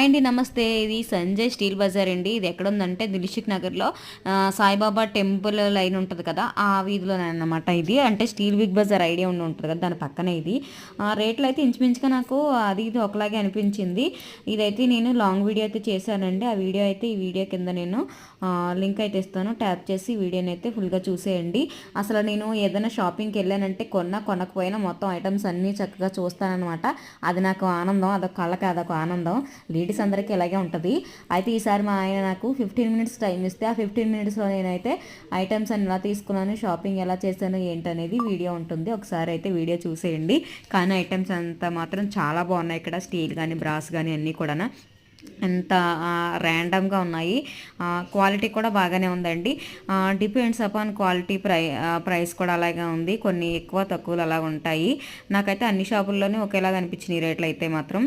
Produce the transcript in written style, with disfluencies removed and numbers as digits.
Hi అండి, నమస్తే. ఇది సంజయ్ స్టీల్ బజార్ అండి. ఇది ఎక్కడ ఉందంటే దిల్షుక్ నగర్లో సాయిబాబా టెంపుల్ లైన్ ఉంటుంది కదా, ఆ వీధిలోనే అన్నమాట. ఇది అంటే స్టీల్ బిగ్ బజార్ ఐడియా ఉండి ఉంటుంది కదా, దాని పక్కనే ఇది. రేట్లు అయితే ఇంచుమించుగా నాకు అది ఇది ఒకలాగే అనిపించింది. ఇదైతే నేను లాంగ్ వీడియో అయితే చేశానండి. ఆ వీడియో అయితే ఈ వీడియో కింద నేను లింక్ అయితే ఇస్తాను. ట్యాప్ చేసి వీడియోని అయితే ఫుల్గా చూసేయండి. అసలు నేను ఏదైనా షాపింగ్కి వెళ్ళానంటే కొనకపోయినా మొత్తం ఐటమ్స్ అన్నీ చక్కగా చూస్తానన్నమాట. అది నాకు ఆనందం, అదొక కళ్ళకి అదొక ఆనందం. లేడీస్ అందరికీ ఇలాగే ఉంటుంది. అయితే ఈసారి మా ఆయన నాకు 15 మినిట్స్ టైం ఇస్తే ఆ 15 మినిట్స్లో నేనైతే ఐటమ్స్ అని ఎలా తీసుకున్నాను, షాపింగ్ ఎలా చేశాను ఏంటనేది వీడియో ఉంటుంది. ఒకసారి అయితే వీడియో చూసేయండి. కానీ ఐటమ్స్ అంతా మాత్రం చాలా బాగున్నాయి. ఇక్కడ స్టీల్ కానీ బ్రాస్ కానీ అన్నీ కూడా ఎంత ర్యాండమ్గా ఉన్నాయి. క్వాలిటీ కూడా బాగానే ఉందండి. డిపెండ్స్ అపాన్ క్వాలిటీ, ప్రైస్ కూడా అలాగే ఉంది. కొన్ని ఎక్కువ తక్కువలు అలా ఉంటాయి. నాకైతే అన్ని షాపుల్లోనే ఒకేలాగా అనిపించినాయి రేట్లు అయితే మాత్రం.